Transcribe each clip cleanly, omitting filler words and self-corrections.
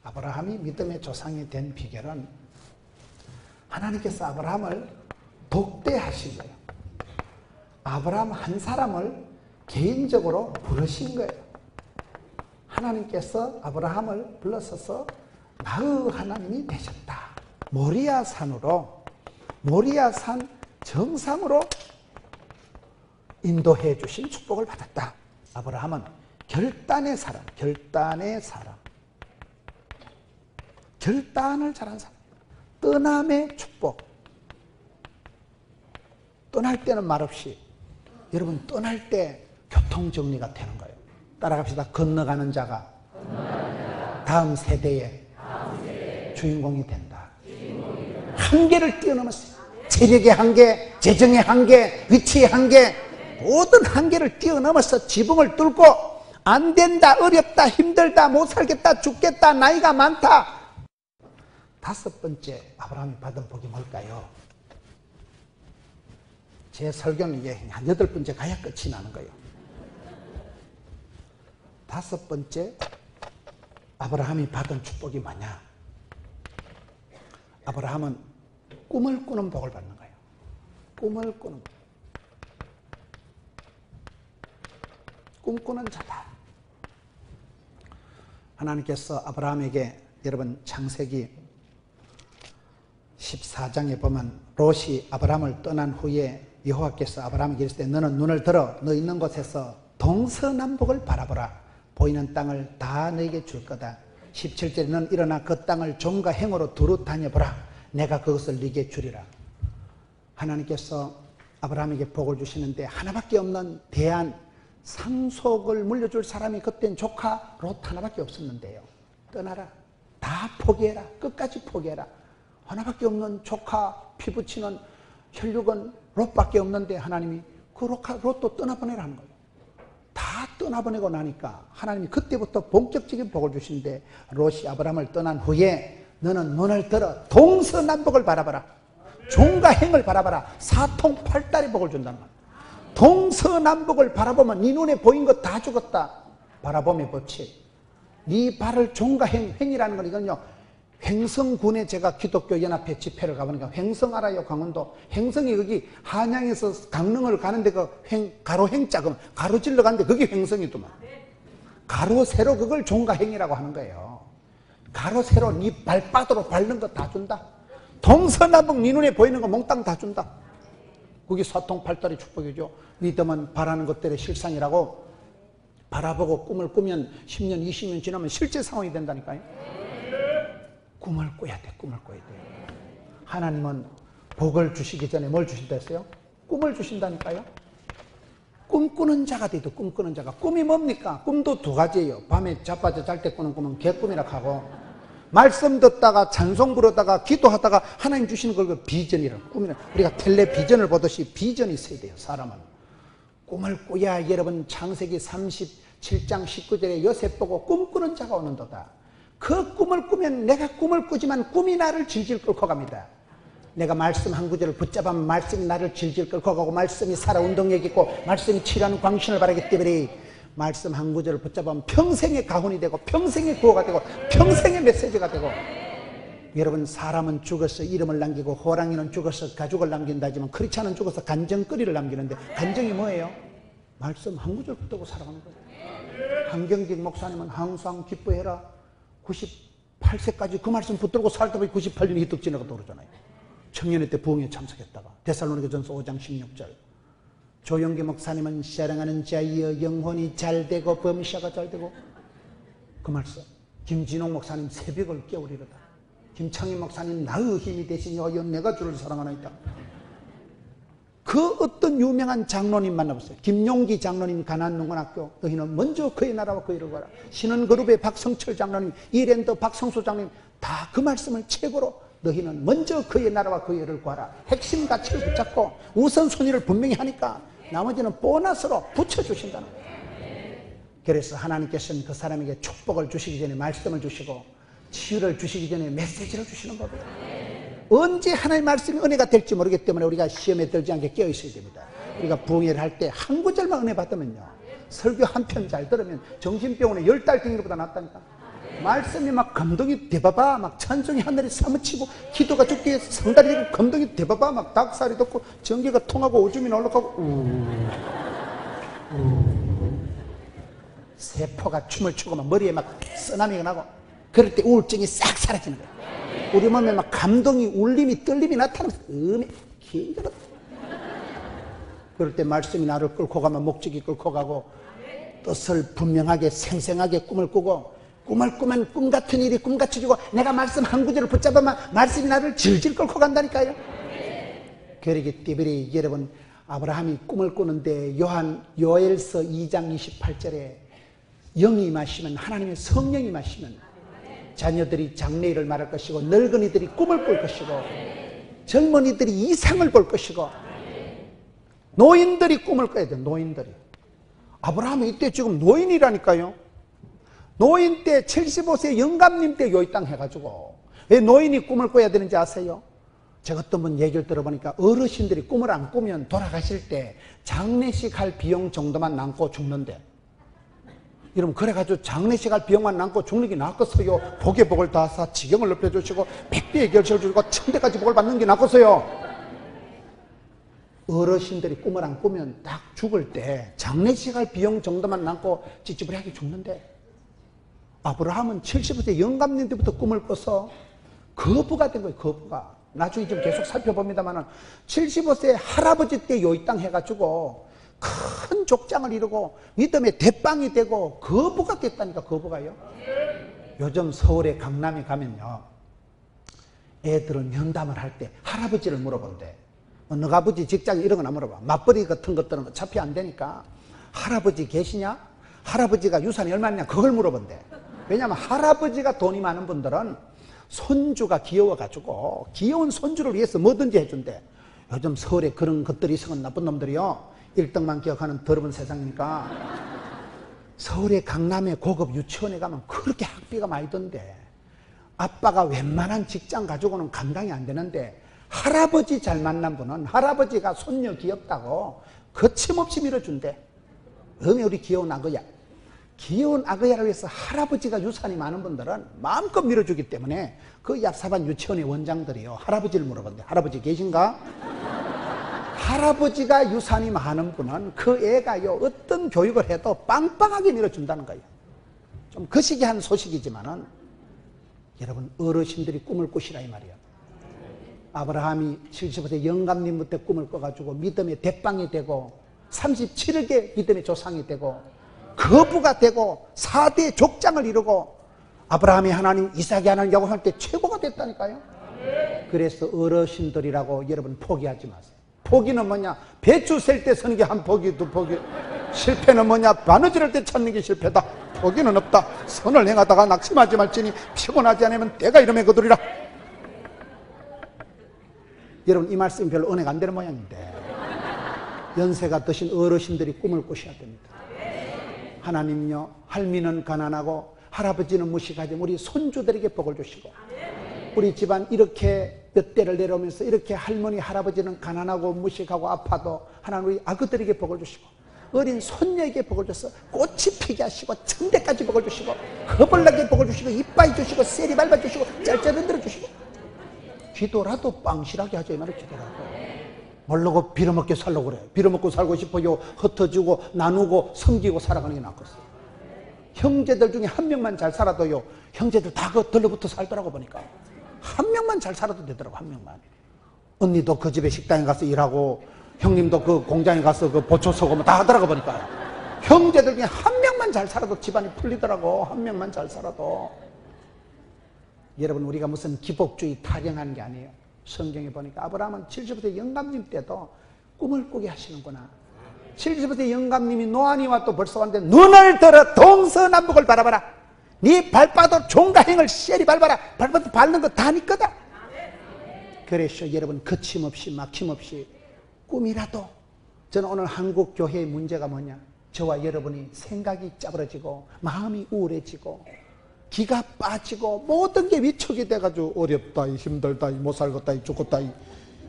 아브라함이 믿음의 조상이 된 비결은 하나님께서 아브라함을 독대하신 거예요. 아브라함 한 사람을 개인적으로 부르신 거예요. 하나님께서 아브라함을 불러서서 나의 하나님이 되셨다. 모리아산으로, 모리아산 정상으로 인도해 주신 축복을 받았다. 아브라함은 결단의 사람, 결단의 사람, 결단을 잘한 사람, 떠남의 축복. 떠날 때는 말없이, 여러분 떠날 때 교통정리가 되는 거예요. 따라갑시다. 건너가는 자가 다음 세대의 주인공이 된다. 한계를 뛰어넘었어요. 체력의 한계, 재정의 한계, 위치의 한계, 모든 한계를 뛰어넘어서 지붕을 뚫고 안 된다, 어렵다, 힘들다, 못 살겠다, 죽겠다, 나이가 많다. 다섯 번째 아브라함이 받은 복이 뭘까요? 제 설교는 이제 한 8번째 가야 끝이 나는 거예요. 다섯 번째 아브라함이 받은 축복이 뭐냐? 아브라함은 꿈을 꾸는 복을 받는 거예요. 꿈을 꾸는 복. 꿈꾸는 자다. 하나님께서 아브라함에게, 여러분 창세기 14장에 보면 롯이 아브라함을 떠난 후에 여호와께서 아브라함에게 이르시되 너는 눈을 들어 너 있는 곳에서 동서남북을 바라보라. 보이는 땅을 다 너에게 줄 거다. 17절에 너는 일어나 그 땅을 종과 행으로 두루 다녀보라. 내가 그것을 네게 주리라. 하나님께서 아브라함에게 복을 주시는데 하나밖에 없는 대안, 상속을 물려줄 사람이 그땐 조카 롯 하나밖에 없었는데요. 떠나라. 다 포기해라. 끝까지 포기해라. 하나밖에 없는 조카, 피부치는 혈육은 롯밖에 없는데 하나님이 그 롯도 떠나보내라는 거예요. 다 떠나보내고 나니까 하나님이 그때부터 본격적인 복을 주시는데 롯이 아브라함을 떠난 후에 너는 눈을 들어 동서남북을 바라봐라. 종과 행을 바라봐라. 사통팔달의 복을 준다는 거예요. 동서남북을 바라보면 네 눈에 보인 것 다 죽었다. 바라봄의 법칙. 네 발을 종과 행이라는 건 이건요. 횡성군에 제가 기독교 연합회 집회를 가보니까 횡성 알아요? 강원도. 횡성이 거기 한양에서 강릉을 가는데 그 가로 행자, 가로질러 가는데 그게 횡성이더만. 가로 세로 그걸 종과 행이라고 하는 거예요. 가로 세로 네 발바닥으로 밟는 거 다 준다. 동서남북 네 눈에 보이는 거 몽땅 다 준다. 그게 사통팔달의 축복이죠. 믿으면 바라는 것들의 실상이라고. 바라보고 꿈을 꾸면 10년, 20년 지나면 실제 상황이 된다니까요. 꿈을 꿔야 돼. 꿈을 꿔야 돼. 하나님은 복을 주시기 전에 뭘 주신다 했어요? 꿈을 주신다니까요. 꿈꾸는 자가 돼도 꿈꾸는 자가. 꿈이 뭡니까? 꿈도 두 가지예요. 밤에 자빠져 잘 때 꾸는 꿈은 개꿈이라 하고, 말씀 듣다가 찬송 부르다가 기도하다가 하나님 주시는 걸 비전이라고. 꿈이라. 우리가 텔레비전을 보듯이 비전이 있어야 돼요. 사람은 꿈을 꾸야. 여러분 창세기 37장 19절에 요셉 보고 꿈꾸는 자가 오는도다. 그 꿈을 꾸면 내가 꿈을 꾸지만 꿈이 나를 질질 끌고 갑니다. 내가 말씀 한 구절을 붙잡으면 말씀이 나를 질질 끌고 가고, 말씀이 살아 운동력 있고 말씀이 치료하는 광신을 바라기 때문에 말씀 한 구절을 붙잡으면 평생의 가훈이 되고 평생의 구호가 되고 평생의 메시지가 되고. 여러분 사람은 죽어서 이름을 남기고 호랑이는 죽어서 가죽을 남긴다지만 크리스찬은 죽어서 간정거리를 남기는데 간정이 뭐예요? 말씀 한 구절 붙들고 살아가는 거예요. 한경직 목사님은 항상 기뻐해라. 98세까지 그 말씀 붙들고 살다 보니 98년이 휘떡 지나갔다고 그러잖아요. 청년회 때 부흥에 참석했다가. 데살로니가전서 5장 16절. 조영기 목사님은 사랑하는 자여 영혼이 잘되고 범시아가 잘되고. 그 말씀. 김진홍 목사님 새벽을 깨우리로다. 김창희 목사님 나의 힘이 되시니 내가 주를 사랑하나이다. 그 어떤 유명한 장로님 만나봤어요. 김용기 장로님 가난농원학교. 너희는 먼저 그의 나라와 그의 일을 구하라. 신은그룹의 박성철 장로님, 이랜드 박성수 장로님 다 그 말씀을 최고로 너희는 먼저 그의 나라와 그의 일을 구하라. 핵심 가치를 붙잡고 우선순위를 분명히 하니까 나머지는 보너스로 붙여주신다는 거예요. 그래서 하나님께서는 그 사람에게 축복을 주시기 전에 말씀을 주시고 치유를 주시기 전에 메시지를 주시는 겁니다. 언제 하나님의 말씀이 은혜가 될지 모르기 때문에 우리가 시험에 들지 않게 깨어 있어야 됩니다. 우리가 부흥회를 할 때 한 구절만 은혜 받으면요, 설교 한 편 잘 들으면 정신병원에 10달 댕기는 것보다 낫다니까. 말씀이 막 감동이 대바바 막 찬송이 하늘에 사무치고 기도가 죽게 상달이 되고 감동이 대바바 막 닭살이 돋고 전기가 통하고 오줌이 올라가고 세포가 춤을 추고 막 머리에 막 쓰나미가 나고 그럴 때 우울증이 싹 사라지는 거예요. 우리 몸에 막 감동이 울림이 떨림이 나타나면서 기가 그럴 때 말씀이 나를 끌고 가면 목적이 끌고 가고 뜻을 분명하게 생생하게 꿈을 꾸고 꿈을 꾸면 꿈 같은 일이 꿈같이 주고 내가 말씀 한 구절을 붙잡으면 말씀이 나를 질질 끌고 간다니까요. 그러기 때문에 여러분 아브라함이 꿈을 꾸는데 요엘서 2장 28절에 영이 임하시면 하나님의 성령이 임하시면 자녀들이 장래일을 말할 것이고 늙은이들이 꿈을 꿀 것이고 젊은이들이 이상을 볼 것이고 노인들이 꿈을 꿔야 돼요. 노인들이. 아브라함이 이때 지금 노인이라니까요. 노인 때 75세 영감님 때 요 이 땅 해가지고 왜 노인이 꿈을 꿔야 되는지 아세요? 제가 어떤 분 얘기를 들어보니까 어르신들이 꿈을 안 꾸면 돌아가실 때 장례식 할 비용 정도만 남고 죽는데 여러분 그래가지고 장례식 할 비용만 남고 죽는 게 낫겠어요? 복의 복을 다하사 지경을 높여주시고 백비의 결실을 주시고 천대까지 복을 받는 게 낫겠어요? 어르신들이 꿈을 안 꾸면 딱 죽을 때 장례식 할 비용 정도만 남고 찌찌부리하게 죽는데 아브라함은 75세 영감님 때부터 꿈을 꿔서 거부가 된 거예요. 거부가. 나중에 좀 계속 살펴봅니다만 75세 할아버지 때 요 이 땅 해가지고 큰 족장을 이루고 믿음의 대빵이 되고 거부가 됐다니까. 거부가요. 요즘 서울에 강남에 가면요 애들은 면담을 할 때 할아버지를 물어본대. 너 아버지 직장 이런 거나 물어봐. 맞벌이 같은 것들은 어차피 안 되니까 할아버지 계시냐? 할아버지가 유산이 얼마냐? 그걸 물어본대. 왜냐하면 할아버지가 돈이 많은 분들은 손주가 귀여워가지고 귀여운 손주를 위해서 뭐든지 해준대. 요즘 서울에 그런 것들이 있어서 나쁜 놈들이요 1등만 기억하는 더러운 세상이니까 서울의 강남의 고급 유치원에 가면 그렇게 학비가 많이 든대. 아빠가 웬만한 직장 가지고는 감당이 안 되는데 할아버지 잘 만난 분은 할아버지가 손녀 귀엽다고 거침없이 밀어준대. 어미 우리 귀여운 아거야. 귀여운 아거야를 위해서 할아버지가 유산이 많은 분들은 마음껏 밀어주기 때문에 그 얍삽한 유치원의 원장들이요 할아버지를 물어본대. 할아버지 계신가? 할아버지가 유산이 많은 분은 그 애가요 어떤 교육을 해도 빵빵하게 밀어준다는 거예요. 좀 거시기한 소식이지만은 여러분 어르신들이 꿈을 꾸시라 이 말이에요. 아브라함이 75세 영감님부터 꿈을 꿔가지고 믿음의 대빵이 되고 37억의 믿음의 조상이 되고 거부가 되고 4대 족장을 이루고 아브라함이 하나님 이삭이 하나님 야곱 할 때 최고가 됐다니까요. 그래서 어르신들이라고 여러분 포기하지 마세요. 포기는 뭐냐? 배추 셀 때 서는 게 한 포기 두 포기. 실패는 뭐냐? 바느질 할 때 찾는 게 실패다. 포기는 없다. 선을 행하다가 낙심하지 말지니 피곤하지 않으면 때가 이름에 거두리라. 여러분 이 말씀이 별로 은혜가 안 되는 모양인데 연세가 드신 어르신들이 꿈을 꾸셔야 됩니다. 하나님요 할미는 가난하고 할아버지는 무식하지만 우리 손주들에게 복을 주시고 우리 집안 이렇게 몇 대를 내려오면서 이렇게 할머니 할아버지는 가난하고 무식하고 아파도 하나님 우리 아그들에게 복을 주시고 어린 손녀에게 복을 줘서 꽃이 피게 하시고 천대까지 복을 주시고 허벌나게 복을 주시고 이빠이 주시고 세리 밟아 주시고 짤짤 흔들어 주시고 기도라도 빵실하게 하죠 이 말이에요. 기도라도 모르고 빌어먹게 살려고 그래. 빌어먹고 살고 싶어요. 흩어지고 나누고 섬기고 살아가는 게 낫겠어요. 형제들 중에 한 명만 잘 살아도요 형제들 다 그 들러붙어 살더라고 보니까 한 명만 잘 살아도 되더라고. 한 명만. 언니도 그 집에 식당에 가서 일하고 형님도 그 공장에 가서 그 보초 서고 다 하더라고 보니까 형제들 중에 한 명만 잘 살아도 집안이 풀리더라고. 한 명만 잘 살아도. 여러분 우리가 무슨 기복주의 타령하는 게 아니에요. 성경에 보니까 아브라함은 70세 영감님 때도 꿈을 꾸게 하시는구나. 70세 영감님이 노아니와 또 벌써 왔는데 눈을 들어 동서남북을 바라봐라. 네 발바닥 종가행을 세리 밟아라. 발바닥 밟는 거 다 네 거다. 그래서 여러분 거침없이 막힘없이 꿈이라도. 저는 오늘 한국 교회의 문제가 뭐냐, 저와 여러분이 생각이 짜부러지고 마음이 우울해지고 기가 빠지고 모든 게 위축이 돼가지고 어렵다, 힘들다, 못 살겠다, 죽겠다,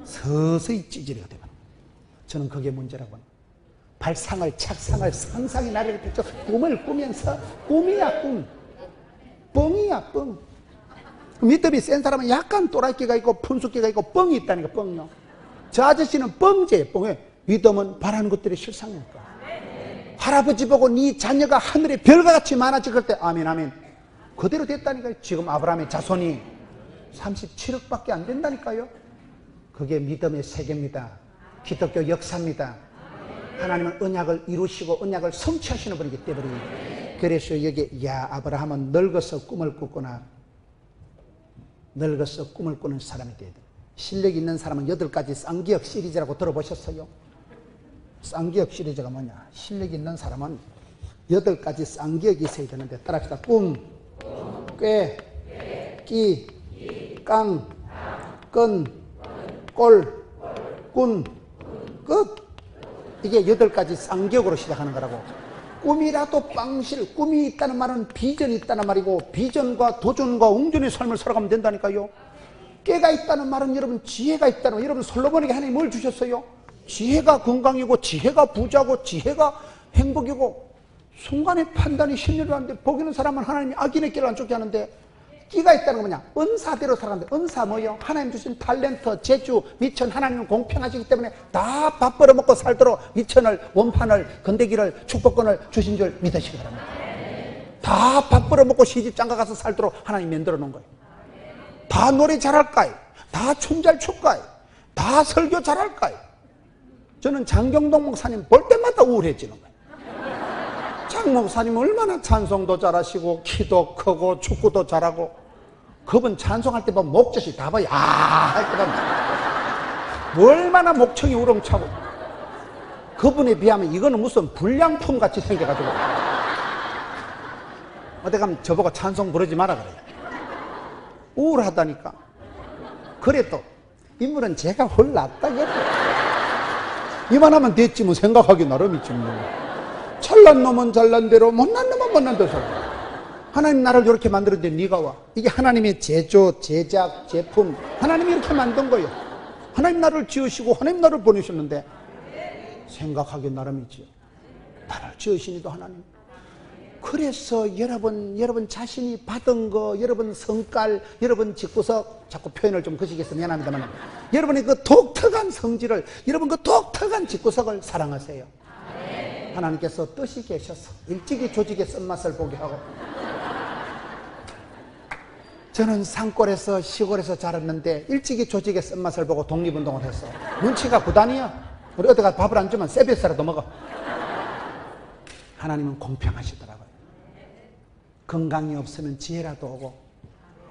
서서히 찌질해가 되면 저는 그게 문제라고 합니다. 발상을 착상을 상상이 나를 비춰 꿈을 꾸면서 꿈이야 꿈. 뻥이야, 뻥. 믿음이 센 사람은 약간 또라이끼가 있고 푼숙기가 있고 뻥이 있다니까, 뻥요. 저 아저씨는 뻥제예요, 뻥에. 믿음은 바라는 것들이 실상이니까. 할아버지 보고 네 자녀가 하늘에 별과 같이 많아질 때 아멘, 아멘. 그대로 됐다니까요. 지금 아브라함의 자손이 37억밖에 안 된다니까요. 그게 믿음의 세계입니다. 기독교 역사입니다. 하나님은 언약을 이루시고 언약을 성취하시는 분이기 때문에. 그래서 여기 야, 아브라함은 늙어서 꿈을 꿨구나. 늙어서 꿈을 꾸는 사람이 돼야 돼. 실력이 있는 사람은 8가지 쌍기역 시리즈라고 들어보셨어요? 쌍기역 시리즈가 뭐냐? 실력이 있는 사람은 8가지 쌍기역이 있어야 되는데, 따라합시다. 꿈, 꾀, 끼, 깡, 끈, 꼴, 꾼, 끝. 이게 8가지 쌍기역으로 시작하는 거라고. 꿈이라도 빵실, 꿈이 있다는 말은 비전이 있다는 말이고, 비전과 도전과 웅존의 삶을 살아가면 된다니까요. 깨가 있다는 말은 여러분 지혜가 있다는, 여러분 솔로몬에게 하나님이 뭘 주셨어요? 지혜가 건강이고, 지혜가 부자고, 지혜가 행복이고, 순간의 판단이 신뢰를 하는데, 보기는 사람은 하나님이 악인의 길을 안 쫓게 하는데, 끼가 있다는 건 뭐냐? 은사대로 살아가는데, 은사 뭐요? 하나님 주신 탤런트, 재주, 미천, 하나님은 공평하시기 때문에 다 밥 벌어먹고 살도록 미천을, 원판을, 건대기를, 축복권을 주신 줄 믿으시기 바랍니다. 다 밥 벌어먹고 시집장가 가서 살도록 하나님 만들어 놓은 거예요. 다 노래 잘할까요? 다 춤 잘 출까요? 다 설교 잘할까요? 저는 장경동 목사님 볼 때마다 우울해지는 거예요. 장 목사님 얼마나 찬송도 잘하시고 키도 크고 축구도 잘하고, 그분 찬송할 때 보면 목젖이 다 봐요. 할 때 보면 얼마나 목청이 우렁차고, 그분에 비하면 이거는 무슨 불량품 같이 생겨가지고 어디 가면 저보고 찬송 부르지 마라 그래요. 우울하다니까. 그래도 인물은 제가 훨 낫다. 이만하면 됐지 뭐, 생각하기 나름이지 뭐. 잘난 놈은 잘난 대로, 못난 놈은 못난 대로. 하나님 나를 이렇게 만들었는데 네가 와. 이게 하나님의 제조, 제작, 제품, 하나님이 이렇게 만든 거예요. 하나님 나를 지으시고 하나님 나를 보내셨는데 생각하기 나름이지요. 나를 지으신 이도 하나님. 그래서 여러분 자신이 받은 거, 여러분 성깔, 여러분 집구석, 자꾸 표현을 좀 거시겠어 미안합니다만, 여러분의 그 독특한 성질을, 여러분 그 독특한 집구석을 사랑하세요. 하나님께서 뜻이 계셔서 일찍이 조직의 쓴맛을 보게 하고. 저는 산골에서 시골에서 자랐는데 일찍이 조직의 쓴맛을 보고 독립운동을 했어. 눈치가 구단이야. 우리 어디 가서 밥을 안 주면 세비스라도 먹어. 하나님은 공평하시더라고요. 건강이 없으면 지혜라도 오고,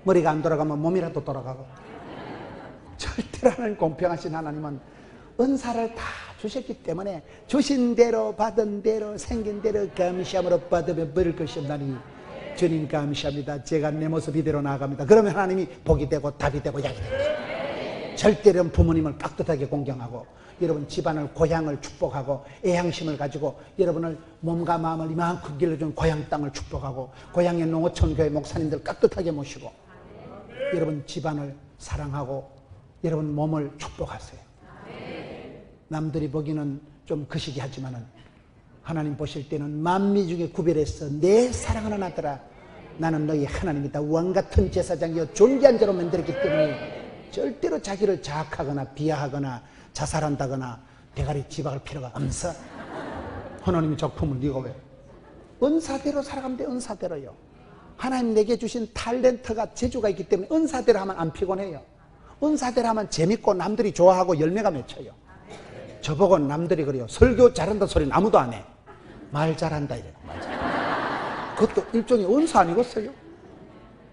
머리가 안 돌아가면 몸이라도 돌아가고. 절대로 하나님 공평하신 하나님은 은사를 다 주셨기 때문에 주신 대로 받은 대로 생긴 대로 감시함으로 받으면 버릴 것이 없나니 주님 감시합니다. 제가 내 모습 이대로 나아갑니다. 그러면 하나님이 복이 되고 답이 되고 약이 됩니다. 절대로 부모님을 깍듯하게 공경하고, 여러분 집안을, 고향을 축복하고, 애향심을 가지고 여러분을 몸과 마음을 이만큼 길러준 고향 땅을 축복하고, 고향의 농어촌 교회 목사님들 깍듯하게 모시고, 여러분 집안을 사랑하고 여러분 몸을 축복하세요. 남들이 보기는 좀 거시기 하지만은 하나님 보실 때는 만미 중에 구별해서 내 사랑하는 아들아, 나는 너희 하나님이다. 왕같은 제사장이여 존귀한 자로 만들었기 때문에 절대로 자기를 자학하거나 비하하거나 자살한다거나 대가리 지박을 필요가 없어. 하나님의 작품을 네가 왜? 은사대로 살아가면 돼. 은사대로요. 하나님 내게 주신 탤런트가, 재주가 있기 때문에 은사대로 하면 안 피곤해요. 은사대로 하면 재밌고 남들이 좋아하고 열매가 맺혀요. 저보고 남들이 그래요. 설교 잘한다 소리는 아무도 안 해. 말 잘한다 이래요. 말 잘한다. 그것도 일종의 은사 아니겠어요?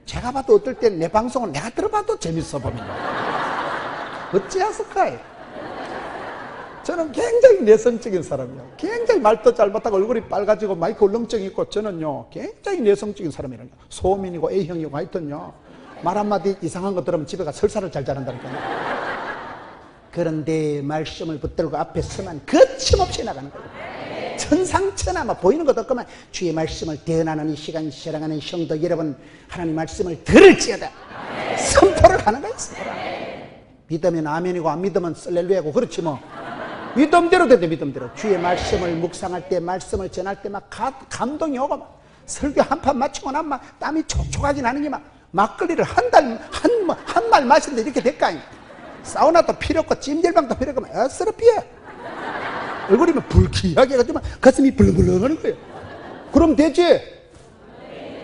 제가 봐도 어떨 땐 내 방송은 내가 들어봐도 재밌어 보입니다. 어찌하실까요? 저는 굉장히 내성적인 사람이에요. 굉장히 말도 짧았다고 얼굴이 빨가지고 마이크 울렁증이 있고, 저는요 굉장히 내성적인 사람이에요. 소민이고 A형이고 하여튼요 말 한마디 이상한 거 들으면 집에 가 설사를 잘 자란다니까요. 그런데 말씀을 붙들고 앞에 서면 거침없이 나가는 거예요. 천상천하 뭐 보이는 것도 없구만. 주의 말씀을 대언하는 이 시간 사랑하는 성도 여러분, 하나님 말씀을 들을지어다 선포를 하는 거예요. 믿으면 아멘이고 안 믿으면 쓸렐루야고. 그렇지 뭐. 믿음대로 되대. 믿음대로 주의 말씀을 묵상할 때, 말씀을 전할 때 막 감동이 오고 막 설교 한 판 마치고 나면 막 땀이 촉촉하게 나는 게 막 막걸리를 한 말 마시는데 이렇게 될까? 사우나도 필요 없고 찜질방도 필요 없고 어스럽게 얼굴이 막 불쾌하게 해가지고 가슴이 벌렁벌렁 하는 거예요. 그럼 되지?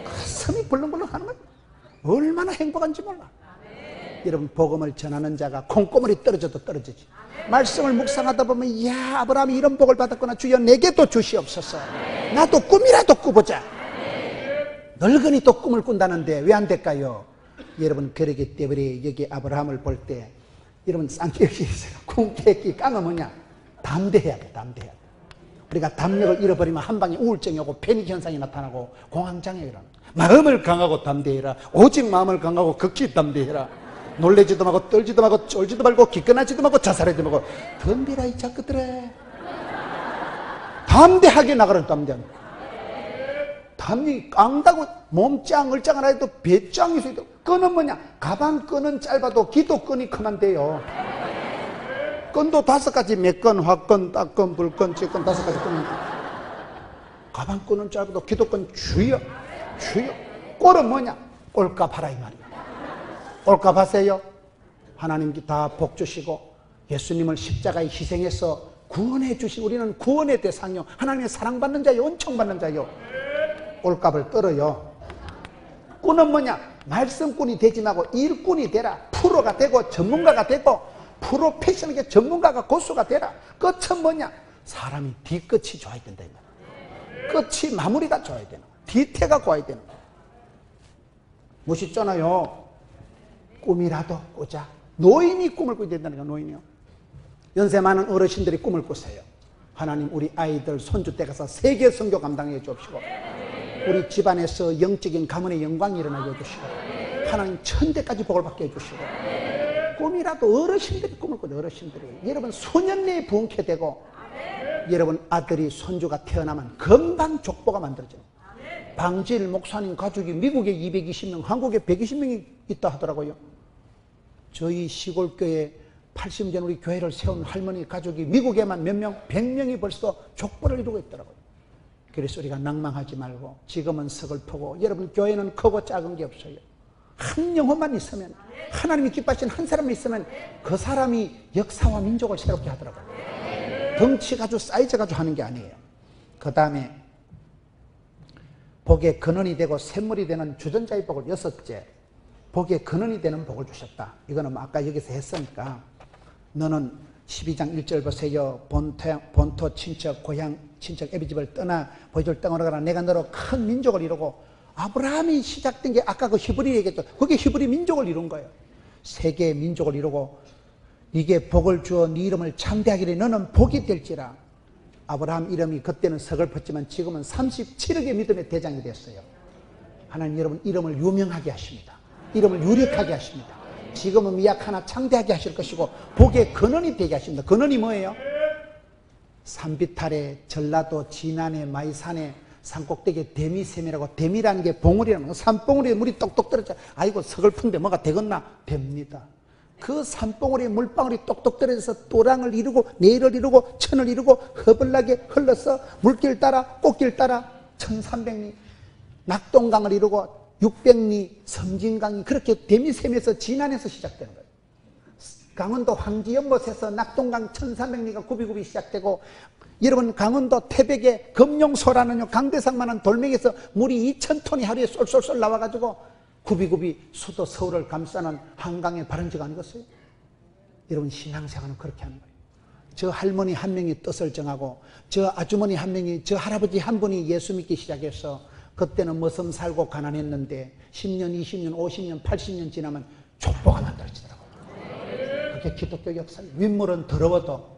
가슴이 벌렁벌렁 하는 거예요. 얼마나 행복한지 몰라. 여러분, 복음을 전하는 자가 콩고물이 떨어져도 떨어지지. 말씀을 묵상하다 보면, 야, 아브라함이 이런 복을 받았구나. 주여 내게도 주시옵소서. 나도 꿈이라도 꾸보자. 늙은이 또 꿈을 꾼다는데 왜 안 될까요? 여러분, 그러기 때문에 여기 아브라함을 볼 때 여러분, 쌍꺼풀이 있어요. 궁깨끼 깡은 뭐냐? 담대해야 돼. 담대해야 돼. 우리가 담력을 잃어버리면 한 방에 우울증이 오고 패닉 현상이 나타나고 공황장애 일어나. 마음을 강하고 담대해라. 오직 마음을 강하고 극히 담대해라. 놀래지도 말고 떨지도 말고 쫄지도 말고 기권하지도 말고 자살하지도 말고 덤비라 이 자식들아. 담대하게 나가라. 담대하게. 담이 깡다고 몸짱 얼짱을 해도 배짱이 있어도 끈은 뭐냐? 가방 끈은 짧아도 기도 끈이 크면 돼요. 끈도 5가지, 맥끈, 화끈, 딱끈, 불끈, 찌끈 5가지 끈은. 가방 끈은 짧아도 기도 끈 주여. 주여. 꼴은 뭐냐? 꼴값 하라 이 말이야. 꼴값 하세요. 하나님께 다 복 주시고 예수님을 십자가에 희생해서 구원해 주신 우리는 구원의 대상이요. 하나님의 사랑받는 자요. 은총받는 자요. 꼴값을 떨어요. 꾼은 뭐냐? 말씀꾼이 되지 말고 일꾼이 되라. 프로가 되고 전문가가 되고 프로페셔널하게 전문가가 고수가 되라. 끝은 뭐냐? 사람이 뒤끝이 좋아야 된다. 끝이 마무리가 좋아야 되는 거야. 뒤태가 좋아야 되는 거야. 멋있잖아요. 꿈이라도 꾸자. 노인이 꿈을 꾸야 된다는 거야. 노인이요. 연세 많은 어르신들이 꿈을 꾸세요. 하나님 우리 아이들 손주 때 가서 세계 선교 감당해 주옵시고 우리 집안에서 영적인 가문의 영광이 일어나게 해주시고 하나님 천대까지 복을 받게 해주시고 꿈이라도 어르신들이 꿈을 꾸죠. 어르신들이 여러분 수년 내에 부흥케 되고 여러분 아들이 손주가 태어나면 금방 족보가 만들어져요. 방질 목사님 가족이 미국에 220명 한국에 120명이 있다 하더라고요. 저희 시골교회 80년 우리 교회를 세운 할머니 가족이 미국에만 몇 명? 100명이 벌써 족보를 이루고 있더라고요. 그래서 우리가 낭망하지 말고 지금은 서글프고 여러분 교회는 크고 작은 게 없어요. 한 영혼만 있으면 하나님이 기뻐하시는 한 사람이 있으면 그 사람이 역사와 민족을 새롭게 하더라고요. 덩치 가지고 사이즈 가지고 하는 게 아니에요. 그 다음에 복의 근원이 되고 샘물이 되는 주전자의 복을 6째 복의 근원이 되는 복을 주셨다. 이거는 뭐 아까 여기서 했으니까 너는 12장 1절 보세요. 본토 친척 고향 친척 애비집을 떠나 보여줄 땅으로 가라. 내가 너로 큰 민족을 이루고 아브라함이 시작된 게 아까 그 히브리 얘기했죠. 그게 히브리 민족을 이룬 거예요. 세계의 민족을 이루고 이게 복을 주어 네 이름을 창대하기를 너는 복이 될지라. 아브라함 이름이 그때는 서글펐지만 지금은 37억의 믿음의 대장이 됐어요. 하나님 여러분 이름을 유명하게 하십니다. 이름을 유력하게 하십니다. 지금은 미약 하나 창대하게 하실 것이고 복의 근원이 되게 하십니다. 근원이 뭐예요? 산비탈에 전라도 진안에 마이산에 산꼭대기에 데미샘이라고 데미라는 게 봉우리라는 거. 산봉우리에 물이 똑똑 떨어져. 아이고 서글픈데 뭐가 되겠나? 됩니다. 그 산봉우리에 물방울이 똑똑 떨어져서 또랑을 이루고 내일을 이루고 천을 이루고 허벌나게 흘러서 물길 따라 꽃길 따라 1300리 낙동강을 이루고 600리 섬진강이 그렇게 데미샘에서 진안에서 시작되는 거예요. 강원도 황지연못에서 낙동강 1300리가 굽이굽이 시작되고 여러분 강원도 태백의 금룡소라는 강대상만한 돌멩이에서 물이 2000톤이 하루에 쏠쏠쏠 나와가지고 굽이굽이 수도 서울을 감싸는 한강의 발원지가 아니겠어요? 여러분 신앙생활은 그렇게 하는 거예요. 저 할머니 한 명이 뜻을 정하고 저 아주머니 한 명이 저 할아버지 한 분이 예수 믿기 시작해서 그때는 머슴 살고 가난했는데 10년, 20년, 50년, 80년 지나면 족보가 만들어지더라고요. 그게 기독교 역사예요. 윗물은 더러워도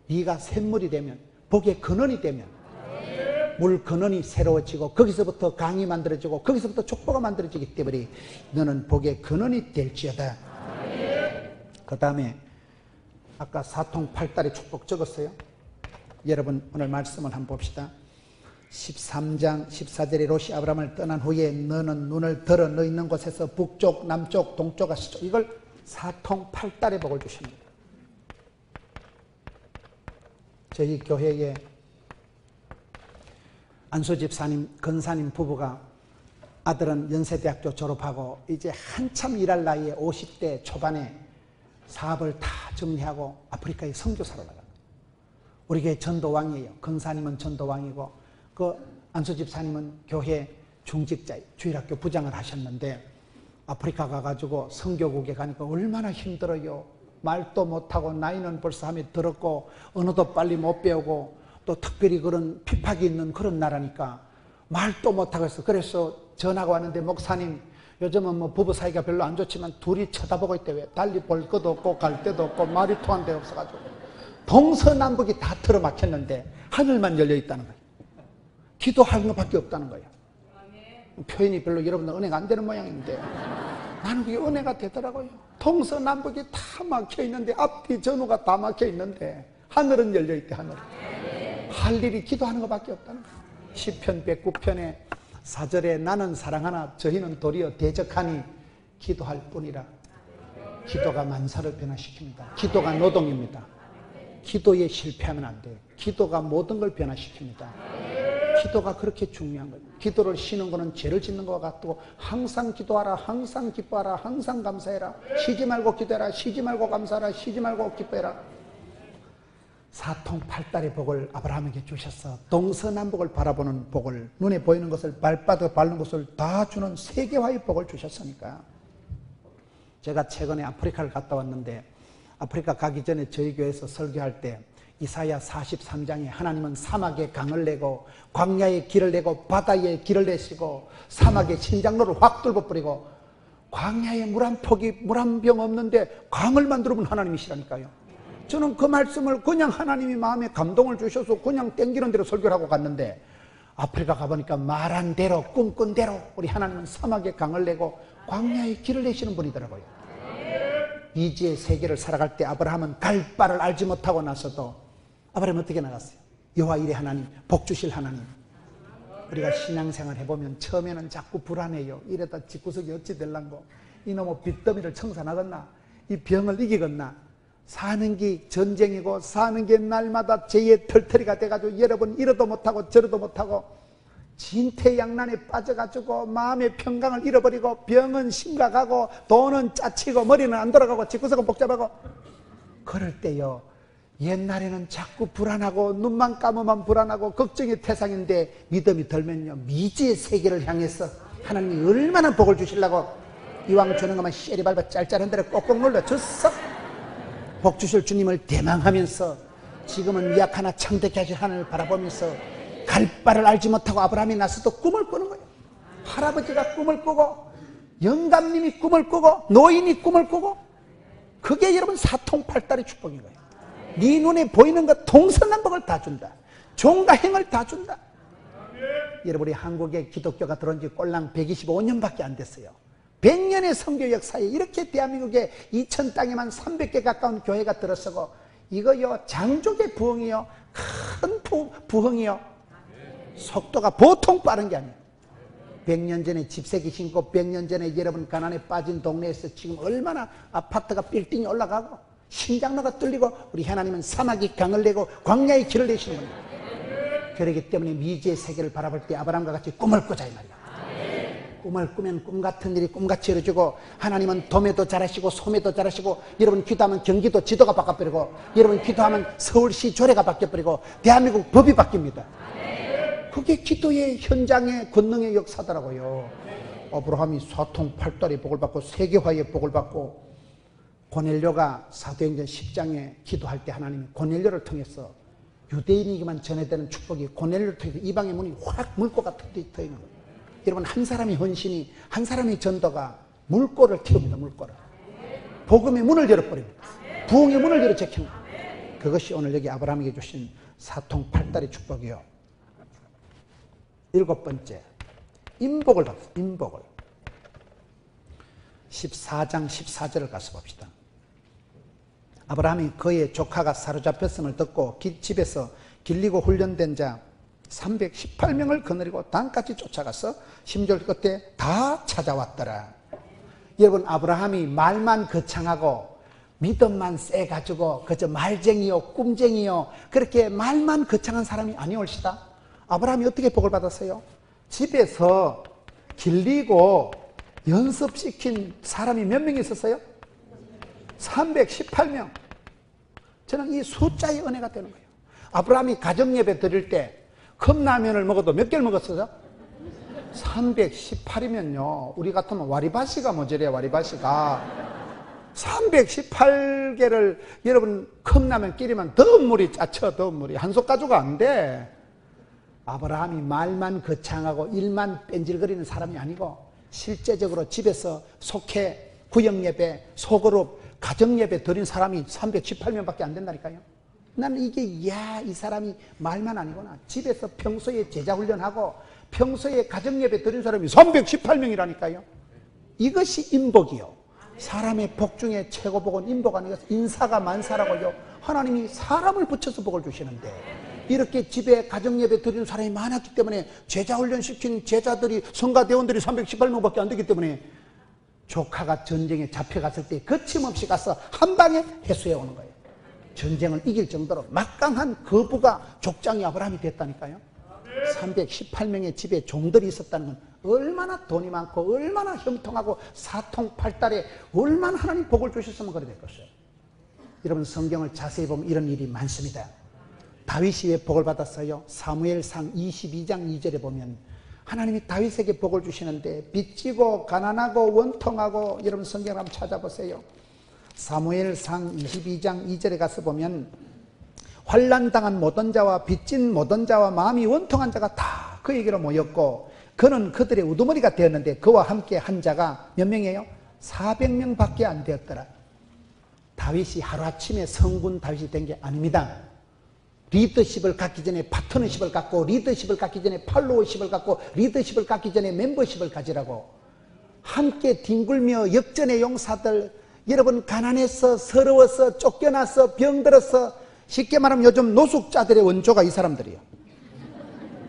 네가 샘물이 되면 복의 근원이 되면 물 근원이 새로워지고 거기서부터 강이 만들어지고 거기서부터 족보가 만들어지기 때문에 너는 복의 근원이 될지어다. 그 다음에 아까 사통팔달의 축복 적었어요. 여러분 오늘 말씀을 한번 봅시다. 13장 14절에 롯이 아브라함을 떠난 후에 너는 눈을 들어 너 있는 곳에서 북쪽 남쪽 동쪽 서쪽 이걸 사통팔달의 복을 주십니다. 저희 교회에 안수 집사님, 건사님 부부가 아들은 연세대학교 졸업하고 이제 한참 일할 나이에 50대 초반에 사업을 다 정리하고 아프리카에 선교사로 나가요. 우리 교회 전도왕이에요. 건사님은 전도왕이고 그 안수 집사님은 교회 중직자, 주일학교 부장을 하셨는데 아프리카 가가지고 선교국에 가니까 얼마나 힘들어요. 말도 못하고 나이는 벌써 함이 들었고 언어도 빨리 못 배우고 또 특별히 그런 핍박이 있는 그런 나라니까 말도 못하고 해서 그래서 전화가 왔는데 목사님 요즘은 뭐 부부 사이가 별로 안 좋지만 둘이 쳐다보고 있대. 왜 달리 볼 것도 없고 갈 데도 없고 말이 통한 데 없어가지고 동서남북이 다 틀어막혔는데 하늘만 열려있다는 거예요. 기도하는 것밖에 없다는 거예요. 표현이 별로 여러분들 은혜가 안 되는 모양인데 나는 그게 은혜가 되더라고요. 동서남북이 다 막혀있는데 앞뒤 전후가 다 막혀있는데 하늘은 열려있대. 하늘은 할 일이 기도하는 것밖에 없다는 거예요. 시편 109편에 4절에 나는 사랑하나 저희는 도리어 대적하니 기도할 뿐이라. 기도가 만사를 변화시킵니다. 기도가 노동입니다. 기도에 실패하면 안 돼요. 기도가 모든 걸 변화시킵니다. 기도가 그렇게 중요한 거예요. 기도를 쉬는 거는 죄를 짓는 것과 같고 항상 기도하라, 항상 기뻐하라, 항상 감사해라. 쉬지 말고 기도해라, 쉬지 말고 감사하라, 쉬지 말고 기뻐해라. 사통팔달의 복을 아브라함에게 주셔서 동서남북을 바라보는 복을, 눈에 보이는 것을 발바닥에 밟는 것을 다 주는 세계화의 복을 주셨으니까. 제가 최근에 아프리카를 갔다 왔는데 아프리카 가기 전에 저희 교회에서 설교할 때 이사야 43장에 하나님은 사막에 강을 내고 광야에 길을 내고 바다에 길을 내시고 사막에 신장로를 확 뚫어 버리고 광야에 물 한 폭이 물 한 병 없는데 강을 만들어 본 하나님이시라니까요. 저는 그 말씀을 그냥 하나님이 마음에 감동을 주셔서 그냥 땡기는 대로 설교를 하고 갔는데 아프리카 가보니까 말한 대로 꿈꾼 대로 우리 하나님은 사막에 강을 내고 광야에 길을 내시는 분이더라고요. 미지의 세계를 살아갈 때 아브라함은 갈 바를 알지 못하고 나서도 아브라함은 어떻게 나갔어요? 여호와 이레 하나님, 복 주실 하나님. 우리가 신앙생활 해보면 처음에는 자꾸 불안해요. 이래다 집구석이 어찌 될란고, 이놈의 빚더미를 청산하겠나, 이 병을 이기겠나. 사는 게 전쟁이고 사는 게 날마다 죄의 털터리가 돼가지고 여러분 이러도 못하고 저러도 못하고 진퇴양난에 빠져가지고 마음의 평강을 잃어버리고 병은 심각하고 돈은 짜치고 머리는 안 돌아가고 집구석은 복잡하고 그럴 때요, 옛날에는 자꾸 불안하고 눈만 감으면 불안하고 걱정이 태산인데 믿음이 들면요 미지의 세계를 향해서 하나님이 얼마나 복을 주시려고 이왕 주는 것만 쉐리 밟아 짤짤한 대로 꼭꼭 눌러줬어. 복 주실 주님을 대망하면서 지금은 미약 하나 창대케 하실 하나님을 바라보면서 갈 바를 알지 못하고 아브라함이 나서도 꿈을 꾸는 거예요. 할아버지가 꿈을 꾸고 영감님이 꿈을 꾸고 노인이 꿈을 꾸고 그게 여러분 사통팔달의 축복인 거예요. 네 눈에 보이는 것 동서남북을 다 준다. 종과 행을 다 준다. 여러분 우리 한국에 기독교가 들어온 지 꼴랑 125년밖에 안 됐어요. 100년의 선교 역사에 이렇게 대한민국에 2000 땅에만 300개 가까운 교회가 들어서고 이거요 장족의 부흥이요 큰 부흥이요 속도가 보통 빠른 게 아니에요. 100년 전에 집세기 신고 100년 전에 여러분 가난에 빠진 동네에서 지금 얼마나 아파트가 빌딩이 올라가고 신장로가 뚫리고 우리 하나님은 사막이 강을 내고 광야의 길을 내시는 겁니다. 그렇기 때문에 미지의 세계를 바라볼 때 아브라함과 같이 꿈을 꾸자 이 말이야. 꿈을 꾸면 꿈 같은 일이 꿈같이 이루어지고 하나님은 도매도 잘하시고 소매도 잘하시고 여러분 기도하면 경기도 지도가 바뀌어버리고 여러분 기도하면 서울시 조례가 바뀌어버리고 대한민국 법이 바뀝니다. 그게 기도의 현장의 권능의 역사더라고요. 아브라함이 사통팔달의 복을 받고 세계화의 복을 받고 고넬료가 사도행전 10장에 기도할 때 하나님이 고넬료를 통해서 유대인에게만 전해되는 축복이 고넬료를 통해서 이방의 문이 확 물고가 터있는 거예요. 여러분 한 사람의 헌신이 한 사람의 전도가 물꼬를 틔웁니다. 물꼬를 복음의 문을 열어버립니다. 부흥의 문을 열어 제킵니다. 그것이 오늘 여기 아브라함에게 주신 사통팔달의 축복이요. 7번째 인복을 받습니다. 인복을 14장 14절을 가서 봅시다. 아브라함이 그의 조카가 사로잡혔음을 듣고 집에서 길리고 훈련된 자 318명을 거느리고 단까지 쫓아가서 심지어 끝에 다 찾아왔더라. 여러분 아브라함이 말만 거창하고 믿음만 세가지고 그저 말쟁이요 꿈쟁이요 그렇게 말만 거창한 사람이 아니올시다. 아브라함이 어떻게 복을 받았어요? 집에서 길리고 연습시킨 사람이 몇 명 있었어요? 318명. 저는 이 숫자의 은혜가 되는 거예요. 아브라함이 가정예배 드릴 때 컵라면을 먹어도 몇 개를 먹었어요? 318이면요. 우리 같으면 와리바시가 모자래요. 와리바시가. 318개를 여러분 컵라면 끼리면 더운 물이 짜쳐. 더운 물이. 한솥 가지고 안 돼. 아브라함이 말만 거창하고 일만 뺀질거리는 사람이 아니고 실제적으로 집에서 속회, 구역예배, 소그룹, 가정예배 드린 사람이 318명밖에 안 된다니까요. 나는 이게 이 사람이 말만 아니구나. 집에서 평소에 제자훈련하고 평소에 가정예배 드린 사람이 318명이라니까요. 이것이 인복이요. 사람의 복 중에 최고 복은 인복 아니겠어? 인사가 만사라고요. 하나님이 사람을 붙여서 복을 주시는데 이렇게 집에 가정예배 드리는 사람이 많았기 때문에 제자훈련시킨 제자들이 성가대원들이 318명밖에 안 되기 때문에 조카가 전쟁에 잡혀갔을 때 거침없이 가서 한 방에 해수해 오는 거예요. 전쟁을 이길 정도로 막강한 거부가 족장이 아브라함이 됐다니까요. 318명의 집에 종들이 있었다는 건 얼마나 돈이 많고 얼마나 형통하고 사통팔달에 얼마나 하나님 복을 주셨으면 그래 됐겠어요. 여러분 성경을 자세히 보면 이런 일이 많습니다. 다윗이 왜 복을 받았어요? 사무엘상 22장 2절에 보면 하나님이 다윗에게 복을 주시는데 빚지고 가난하고 원통하고 여러분 성경을 한번 찾아보세요. 사무엘상 22장 2절에 가서 보면 환난당한 모든 자와 빚진 모든 자와 마음이 원통한 자가 다 그에게로 모였고 그는 그들의 우두머리가 되었는데 그와 함께 한 자가 몇 명이에요? 400명밖에 안 되었더라. 다윗이 하루아침에 성군 다윗이 된 게 아닙니다. 리더십을 갖기 전에 파트너십을 갖고 리더십을 갖기 전에 팔로워십을 갖고 리더십을 갖기 전에 멤버십을 가지라고. 함께 뒹굴며 역전의 용사들, 여러분 가난해서 서러워서 쫓겨나서 병들어서 쉽게 말하면 요즘 노숙자들의 원조가 이 사람들이에요.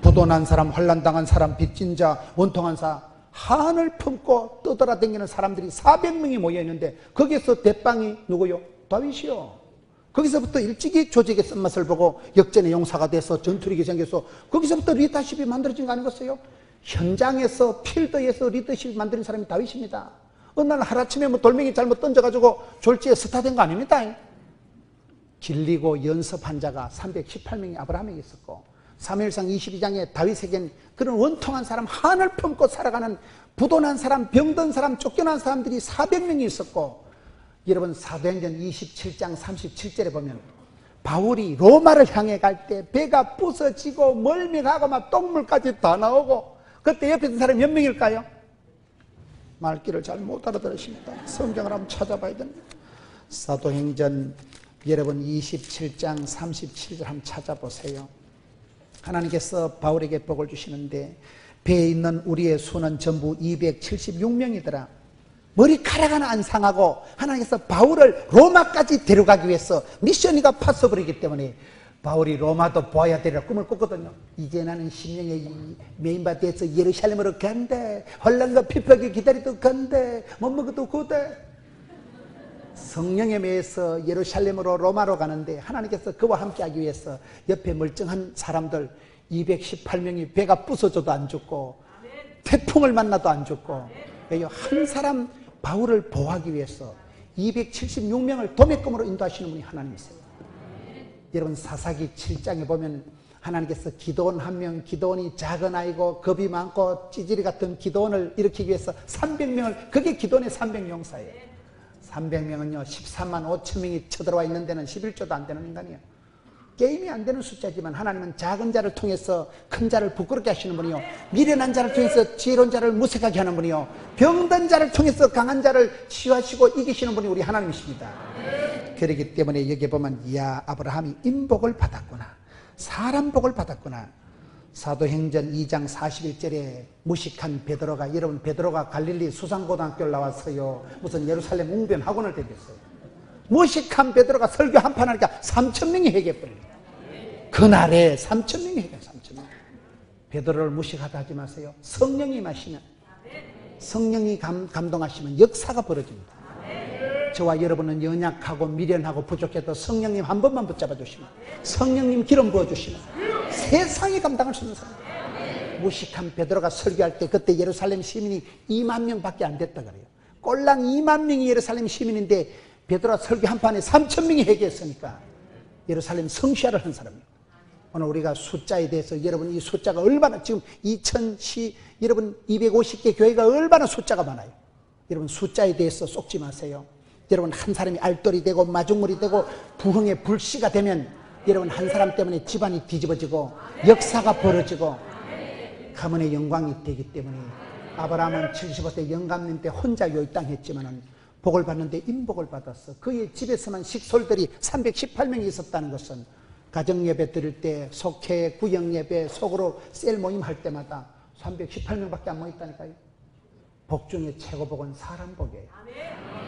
부도난 사람, 환난당한 사람, 빚진 자, 원통한 사람, 한을 품고 떠돌아다니는 사람들이 400명이 모여있는데 거기에서 대빵이 누구요? 다윗이요. 거기서부터 일찍이 조직의 쓴맛을 보고 역전의 용사가 돼서 전투력이 생겨서 거기서부터 리더십이 만들어진 거 아니겠어요? 현장에서 필드에서 리더십이 만드는 사람이 다윗입니다. 어느 날 하루아침에 뭐 돌멩이 잘못 던져가지고 졸지에 스타 된 거 아닙니다. 길리고 연습한 자가 318명이 아브라함에게 있었고 사무엘상 22장에 다윗에겐 그런 원통한 사람, 한을 품고 살아가는 부도난 사람, 병든 사람, 쫓겨난 사람들이 400명이 있었고 여러분 사도행전 27장 37절에 보면 바울이 로마를 향해 갈 때 배가 부서지고 멀미나고 막 똥물까지 다 나오고 그때 옆에 있는 사람이 몇 명일까요? 말귀를 잘 못 알아들으십니다. 성경을 한번 찾아봐야 됩니다. 사도행전 여러분 27장 37절 한번 찾아보세요. 하나님께서 바울에게 복을 주시는데 배에 있는 우리의 수는 전부 276명이더라. 머리카락 하나 안 상하고 하나님께서 바울을 로마까지 데려가기 위해서 미션이가 파서버리기 때문에 바울이 로마도 보아야 되리라 꿈을 꿨거든요. 이제 나는 심령의 메인바 돼서 예루살렘으로 간대. 혼란과 피폐하게 기다리도 간대. 못 먹어도 구대. 성령에 매여서 예루살렘으로 로마로 가는데 하나님께서 그와 함께 하기 위해서 옆에 멀쩡한 사람들 218명이 배가 부서져도 안 죽고 태풍을 만나도 안 죽고 한 사람 바울을 보호하기 위해서 276명을 도매금으로 인도하시는 분이 하나님이세요. 여러분 사사기 7장에 보면 하나님께서 기드온 한 명, 기드온이 작은 아이고 겁이 많고 찌질이 같은 기드온을 일으키기 위해서 300명을, 그게 기드온의 300용사예요. 300명은요 13만 5천 명이 쳐들어와 있는 데는 11조도 안 되는 인간이에요. 게임이 안 되는 숫자지만 하나님은 작은 자를 통해서 큰 자를 부끄럽게 하시는 분이요, 미련한 자를 통해서 지혜로운 자를 무색하게 하는 분이요, 병든 자를 통해서 강한 자를 치유하시고 이기시는 분이 우리 하나님이십니다. 그렇기 때문에 여기 보면 이야 아브라함이 인복을 받았구나, 사람 복을 받았구나. 사도행전 2장 41절에 무식한 베드로가, 여러분 베드로가 갈릴리 수상고등학교를 나왔어요. 무슨 예루살렘 웅변 학원을 다녔어요. 무식한 베드로가 설교 한판 하니까 3,000명이 회개해버려요. 그날에 3,000명이 회개, 3,000명. 베드로를 무식하다 하지 마세요. 성령이 임하시면, 성령이 감동하시면 역사가 벌어집니다. 저와 여러분은 연약하고 미련하고 부족해도 성령님 한 번만 붙잡아 주시면, 성령님 기름 부어주시면, 세상이 감당할 수 있는 사람. 무식한 베드로가 설교할 때 그때 예루살렘 시민이 2만 명밖에 안 됐다 그래요. 꼴랑 2만 명이 예루살렘 시민인데 베드로가 설교 한 판에 3천 명이 회개했으니까 예루살렘 성시화를 한 사람이에요. 오늘 우리가 숫자에 대해서 여러분 이 숫자가 얼마나 지금 2000시 여러분 250개 교회가 얼마나 숫자가 많아요. 여러분 숫자에 대해서 속지 마세요. 여러분 한 사람이 알돌이 되고 마중물이 되고 부흥의 불씨가 되면 여러분 한 사람 때문에 집안이 뒤집어지고 역사가 벌어지고 가문의 영광이 되기 때문에 아브라함은 75세 영감님 때 혼자 요 땅 했지만은 복을 받는데 인복을 받았어. 그의 집에서만 식솔들이 318명이 있었다는 것은 가정예배 드릴 때 속회, 구역예배, 속으로 셀 모임 할 때마다 318명밖에 안 모였다니까요. 복 중에 최고 복은 사람 복이에요.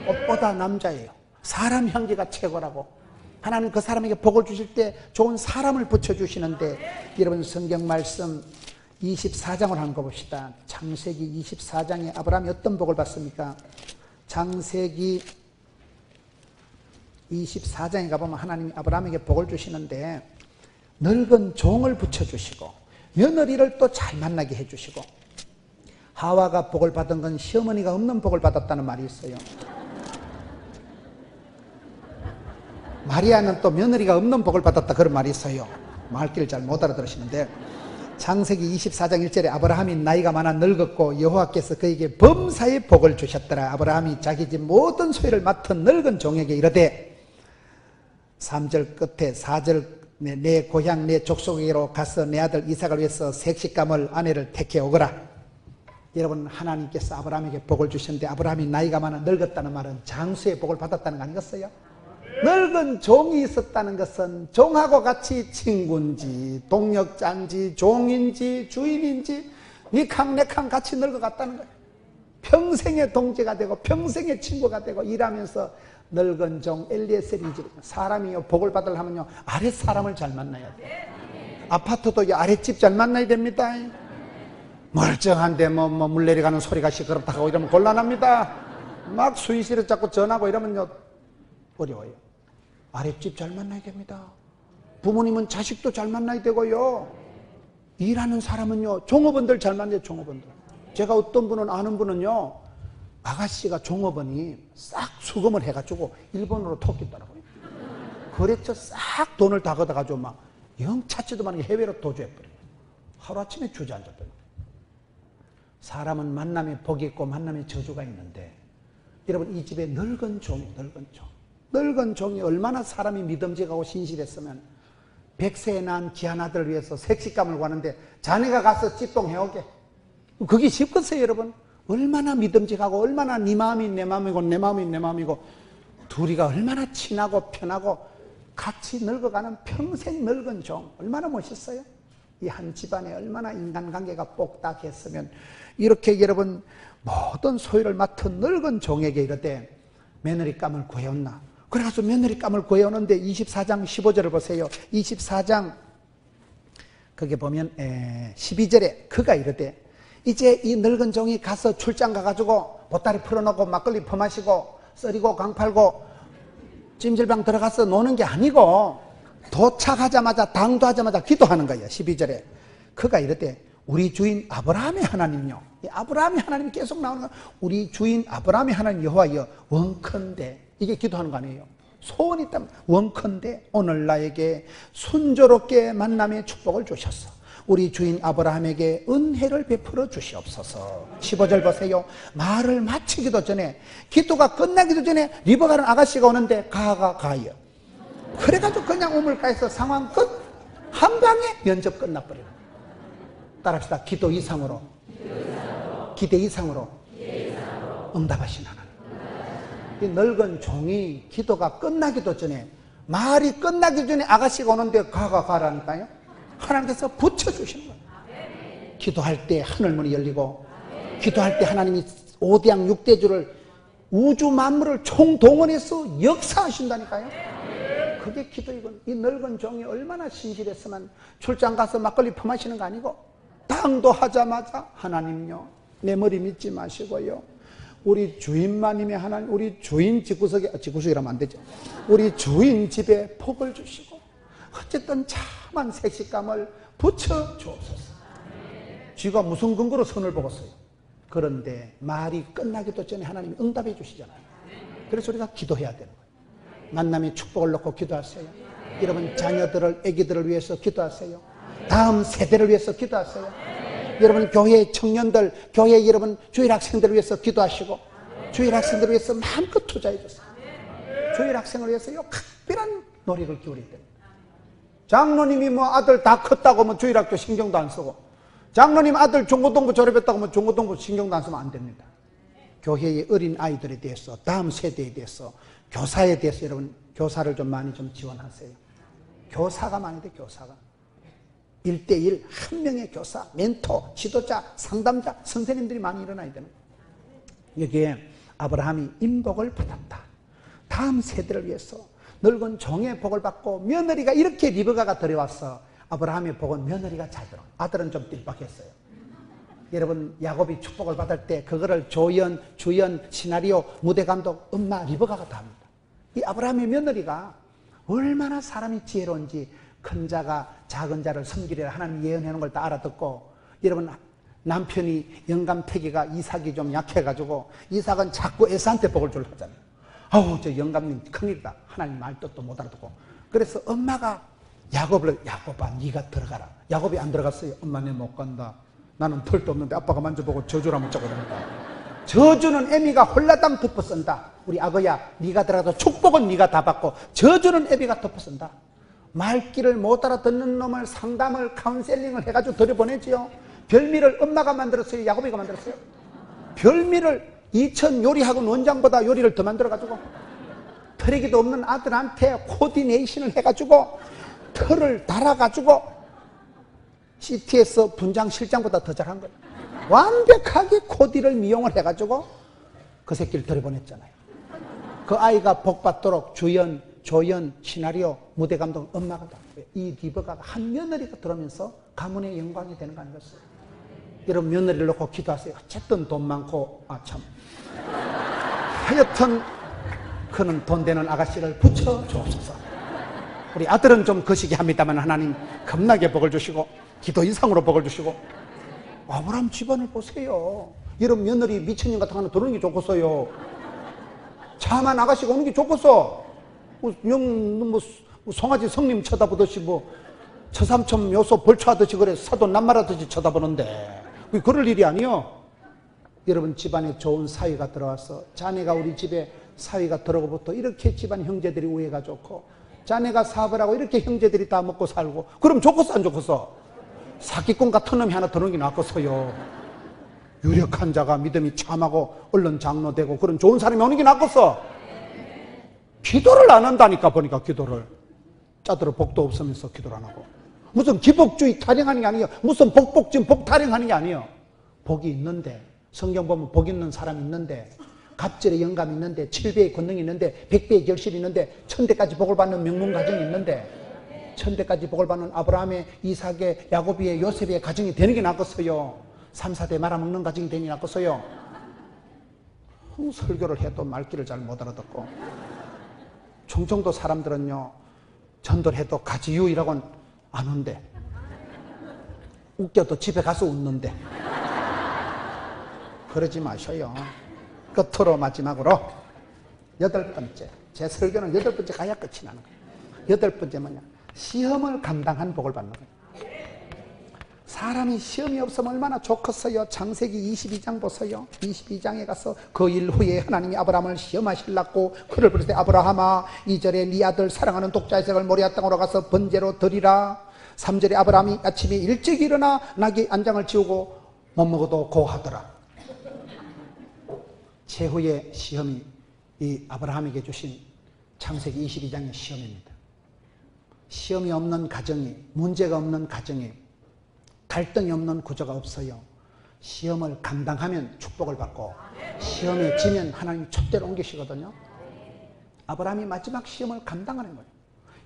옷보다 남자예요. 사람 향기가 최고라고. 하나님 그 사람에게 복을 주실 때 좋은 사람을 붙여주시는데 여러분 성경 말씀 24장을 한번 봅시다. 창세기 24장에 아브라함이 어떤 복을 받습니까? 창세기 24장에 가보면 하나님이 아브라함에게 복을 주시는데 늙은 종을 붙여주시고 며느리를 또 잘 만나게 해주시고 하와가 복을 받은 건 시어머니가 없는 복을 받았다는 말이 있어요. 마리아는 또 며느리가 없는 복을 받았다 그런 말이 있어요. 말귀를 잘 못 알아들으시는데 창세기 24장 1절에 아브라함이 나이가 많아 늙었고 여호와께서 그에게 범사의 복을 주셨더라. 아브라함이 자기 집 모든 소유를 맡은 늙은 종에게 이르되 3절 끝에 4절 내 고향 내 족속에게로 가서 내 아들 이삭을 위해서 색시감을 아내를 택해 오거라. 여러분 하나님께서 아브라함에게 복을 주셨는데 아브라함이 나이가 많아 늙었다는 말은 장수의 복을 받았다는 거 아니겠어요? 늙은 종이 있었다는 것은 종하고 같이 친구인지 동력자인지 종인지 주인인지 니캉 내캉 같이 늙어갔다는 거예요. 평생의 동지가 되고 평생의 친구가 되고 일하면서 늙은 종 엘리에셀이 사람이요 복을 받으려면요 아랫 사람을 잘 만나야 돼요. 아파트도 아랫집 잘 만나야 됩니다. 멀쩡한데 물 내려가는 소리가 시끄럽다 하고 이러면 곤란합니다. 막 수의실에 자꾸 전하고 이러면요 어려워요. 아랫집 잘 만나야 됩니다. 부모님은 자식도 잘 만나야 되고요. 일하는 사람은요 종업원들 잘 만나요. 종업원들. 제가 어떤 분은 아는 분은요 아가씨가 종업원이 싹 수금을 해가지고 일본으로 토끼더라고요. 거래처 싹 돈을 다 걷어가지고 막 영 찾지도 않은 해외로 도주해버려요. 하루아침에 주저앉았더니 사람은 만남에 복이 있고 만남에 저주가 있는데 여러분 이 집에 늙은 종이 늙은 종이 얼마나 사람이 믿음직하고 신실했으면 100세에 낳은 귀한 아들을 위해서 색시감을 구하는데 자네가 가서 찌똥해오게. 그게 쉽겠어요 여러분. 얼마나 믿음직하고 얼마나 네 마음이 내 마음이고 내 마음이 내 마음이고 둘이가 얼마나 친하고 편하고 같이 늙어가는 평생 늙은 종 얼마나 멋있어요. 이 한 집안에 얼마나 인간관계가 뽁닥했으면 이렇게 여러분 모든 소유를 맡은 늙은 종에게 이르되 며느리감을 구해온나. 그래서 며느리감을 구해오는데 24장 15절을 보세요. 24장 거기 보면 12절에 그가 이르되 이제 이 늙은 종이 가서 출장 가가지고 보따리 풀어놓고 막걸리 퍼마시고 썰이고 강팔고 찜질방 들어가서 노는 게 아니고 도착하자마자 당도하자마자 기도하는 거예요. 12절에 그가 이르되 우리 주인 아브라함의 하나님요. 이 아브라함의 하나님이 계속 나오는 거예요. 우리 주인 아브라함의 하나님 여호와여 원컨대 이게 기도하는 거 아니에요. 소원이 있다면 원컨대 오늘 나에게 순조롭게 만남의 축복을 주셨어. 우리 주인 아브라함에게 은혜를 베풀어 주시옵소서. 15절 보세요. 말을 마치기도 전에 기도가 끝나기도 전에 리버가는 아가씨가 오는데 가요. 그래가지고 그냥 우물가에서 상황 끝. 한 방에 면접 끝나버려요. 따라합시다. 기도 이상으로 기대 이상으로 응답하신 하나님. 이 늙은 종이 기도가 끝나기도 전에 말이 끝나기 전에 아가씨가 오는데 가라니까요. 하나님께서 붙여주시는 거예요. 기도할 때 하늘문이 열리고 기도할 때 하나님이 5대양 6대주를 우주 만물을 총동원해서 역사하신다니까요. 그게 기도이군. 이 늙은 종이 얼마나 신실했으면 출장 가서 막걸리 퍼마시는 거 아니고 당도하자마자 하나님요 내 머리 믿지 마시고요 우리 주인마님의 하나님 우리 주인 집구석이라면 안 되죠. 우리 주인 집에 복을 주시고 어쨌든 참한 색식감을 붙여 주옵소서. 쥐가 무슨 근거로 선을 보겠어요? 그런데 말이 끝나기도 전에 하나님이 응답해 주시잖아요. 그래서 우리가 기도해야 되는 거예요. 만남의 축복을 놓고 기도하세요. 여러분 자녀들을, 아기들을 위해서 기도하세요. 다음 세대를 위해서 기도하세요. 여러분 교회 청년들, 교회 여러분 주일 학생들을 위해서 기도하시고 주일 학생들을 위해서 마음껏 투자해 주세요. 주일 학생을 위해서요 각별한 노력을 기울여야 됩니다. 장로님이 뭐 아들 다 컸다고 뭐 주일학교 신경도 안 쓰고, 장로님 아들 중고등부 졸업했다고 뭐 중고등부 신경도 안 쓰면 안 됩니다. 교회의 어린 아이들에 대해서, 다음 세대에 대해서, 교사에 대해서 여러분 교사를 좀 많이 좀 지원하세요. 교사가 많이 돼. 교사가 1대1 한 명의 교사, 멘토, 지도자, 상담자, 선생님들이 많이 일어나야 되는 거예요. 여기에 아브라함이 인복을 받았다. 다음 세대를 위해서 늙은 종의 복을 받고, 며느리가 이렇게 리브가가 들어왔어. 아브라함의 복은 며느리가 잘 들어. 아들은 좀 띨박했어요. 여러분 야곱이 축복을 받을 때 그거를 조연, 주연, 시나리오, 무대감독, 엄마 리브가가 다 합니다. 이 아브라함의 며느리가 얼마나 사람이 지혜로운지, 큰 자가 작은 자를 섬기리라 하나님 예언하는 걸 다 알아듣고, 여러분 남편이 영감태기가 이삭이 좀 약해가지고 이삭은 자꾸 에사한테 복을 주려고 하잖아요. 아우 저 영감님 큰일이다. 하나님 말 뜻도 못 알아듣고. 그래서 엄마가 야곱을, 야곱아 네가 들어가라. 야곱이 안 들어갔어요. 엄마 내 못 간다. 나는 털도 없는데 아빠가 만져보고 저주라면 저거 된다. 저주는 애미가 홀라당 덮어 쓴다. 우리 아거야 네가 들어가도 축복은 네가 다 받고 저주는 애비가 덮어 쓴다. 말귀를 못 알아듣는 놈을 상담을, 카운셀링을 해가지고 들여보내지요. 별미를 엄마가 만들었어요? 야곱이가 만들었어요? 별미를 2000 요리학원 원장보다 요리를 더 만들어가지고 털이기도 없는 아들한테 코디네이션을 해가지고 털을 달아가지고 CTS 분장 실장보다 더 잘한 거예요. 완벽하게 코디를 미용을 해가지고 그 새끼를 들여보냈잖아요. 그 아이가 복받도록 주연, 조연, 시나리오, 무대감독 엄마가 다. 이 리브가가 한 며느리가 들어오면서 가문의 영광이 되는 거 아니겠어요? 여러분 며느리를 놓고 기도하세요. 어쨌든 돈 많고 참 하여튼 그는 돈 되는 아가씨를 붙여 주옵소서. 우리 아들은 좀 거시기 합니다만 하나님 겁나게 복을 주시고 기도 이상으로 복을 주시고. 아브라함 집안을 보세요. 여러분 며느리 미친년 같은 거 하나 들어오는 게 좋겠어요. 차만 아가씨가 오는 게 좋겠어. 뭐 송아지 성님 쳐다보듯이 뭐 처삼촌 묘소 벌초하듯이 그래 사돈 남말하듯이 쳐다보는데 그게 그럴 일이 아니요. 여러분 집안에 좋은 사위가 들어와서, 자네가 우리 집에 사위가 들어오고부터 이렇게 집안 형제들이 우애가 좋고, 자네가 사업을 하고 이렇게 형제들이 다 먹고 살고, 그럼 좋겠어 안 좋겠어? 사기꾼 같은 놈이 하나 들어오는 게 낫겠어요. 유력한 자가 믿음이 참하고 얼른 장로 되고 그런 좋은 사람이 오는 게 낫겠어? 기도를 안 한다니까. 보니까 기도를 짜들어 복도 없으면서 기도를 안 하고, 무슨 기복주의 타령하는 게 아니에요. 무슨 복복진 복 타령하는 게 아니에요. 복이 있는데, 성경 보면 복 있는 사람이 있는데, 갑절의 영감이 있는데, 7배의 권능이 있는데, 100배의 결실이 있는데, 1000대까지 복을 받는 명문 가정이 있는데, 1000대까지 복을 받는 아브라함의, 이삭의, 야곱의, 요셉의 가정이 되는 게 낫겠어요? 3, 4대 말아먹는 가정이 되는 게 낫겠어요? 설교를 해도 말귀를 잘 못 알아듣고, 충청도 사람들은요 전도를 해도 가지유이라고는 안 온대. 웃겨도 집에 가서 웃는데. 그러지 마셔요. 끝으로 마지막으로 8번째, 제 설교는 8번째 가야 끝이 나는 거예요. 8번째 뭐냐, 시험을 감당한 복을 받는 거예요. 사람이 시험이 없으면 얼마나 좋겠어요. 창세기 22장 보세요. 22장에 가서 그 일 후에 하나님이 아브라함을 시험하시려고 그를 부르되 아브라함아 2절에 네 아들 사랑하는 독자 이삭을 모리아 땅으로 가서 번제로 드리라. 3절에 아브라함이 아침에 일찍 일어나 나귀 안장을 지우고 못 먹어도 고하더라. 최후의 시험이 이 아브라함에게 주신 창세기 22장의 시험입니다. 시험이 없는 가정이, 문제가 없는 가정이, 갈등이 없는 구조가 없어요. 시험을 감당하면 축복을 받고, 시험에 지면 하나님이 촛대로 옮기시거든요. 아브라함이 마지막 시험을 감당하는 거예요.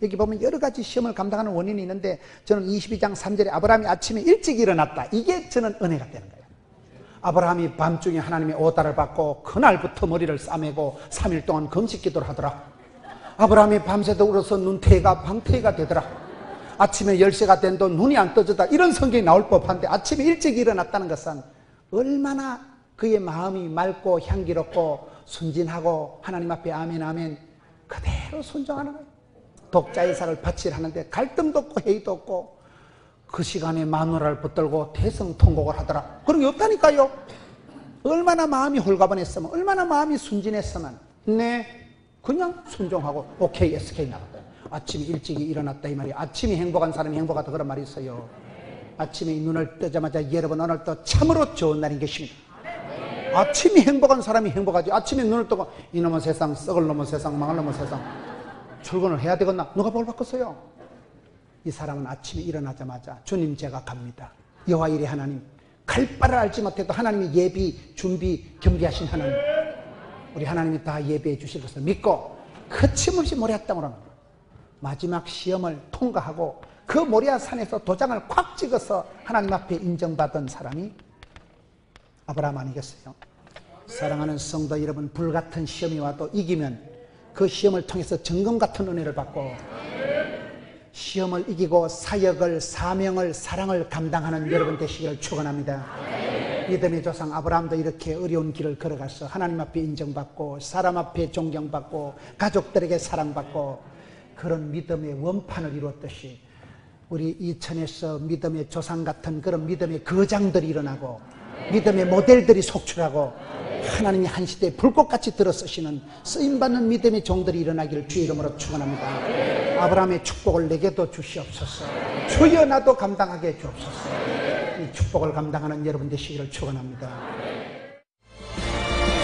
여기 보면 여러 가지 시험을 감당하는 원인이 있는데, 저는 22장 3절에 아브라함이 아침에 일찍 일어났다, 이게 저는 은혜가 되는 거예요. 아브라함이 밤중에 하나님의 오다를 받고 그날부터 머리를 싸매고 3일 동안 금식 기도를 하더라. 아브라함이 밤새도 울어서 눈태가 방태가 되더라. 아침에 10시가 된도 눈이 안 떠졌다 이런 성경이 나올 법한데 아침에 일찍 일어났다는 것은 얼마나 그의 마음이 맑고 향기롭고 순진하고 하나님 앞에 아멘 아멘 그대로 순종하는 거예요. 독자의사를 바치려 하는데 갈등도 없고 회의도 없고 그 시간에 마누라를 붙들고 대성통곡을 하더라. 그런 게 없다니까요. 얼마나 마음이 홀가분했으면 얼마나 마음이 순진했으면 네 그냥 순종하고 오케이 SK 나갔다. 아침에 일찍이 일어났다 이 말이야. 아침이 행복한 사람이 행복하다 그런 말이 있어요. 아침에 눈을 뜨자마자 여러분 오늘도 참으로 좋은 날인 것입니다. 아침이 행복한 사람이 행복하지. 아침에 눈을 뜨고 이놈의 세상 썩을 놈의 세상 망할 놈의 세상 출근을 해야 되겠나? 누가 뭘 바꿨어요? 이 사람은 아침에 일어나자마자 주님 제가 갑니다. 여호와 이레 하나님 갈 바를 알지 못해도 하나님이 예비 준비 경비하신 하나님 우리 하나님이 다 예비해 주실 것을 믿고 거침없이 모리아 땅으로 마지막 시험을 통과하고 그 모리아 산에서 도장을 콱 찍어서 하나님 앞에 인정받은 사람이 아브라함 아니겠어요? 사랑하는 성도 여러분, 불같은 시험이 와도 이기면 그 시험을 통해서 정금 같은 은혜를 받고 시험을 이기고 사역을, 사명을, 사랑을 감당하는 여러분 되시기를 축원합니다. 믿음의 조상 아브라함도 이렇게 어려운 길을 걸어가서 하나님 앞에 인정받고 사람 앞에 존경받고 가족들에게 사랑받고 그런 믿음의 원판을 이루었듯이 우리 이천에서 믿음의 조상 같은 그런 믿음의 거장들이 일어나고 믿음의 모델들이 속출하고 하나님이 한 시대에 불꽃같이 들어서시는 쓰임받는 믿음의 종들이 일어나기를 주의 이름으로 축원합니다. 아브라함의 축복을 내게도 주시옵소서. 주여 나도 감당하게 해 주옵소서. 이 축복을 감당하는 여러분 되시기를 축원합니다.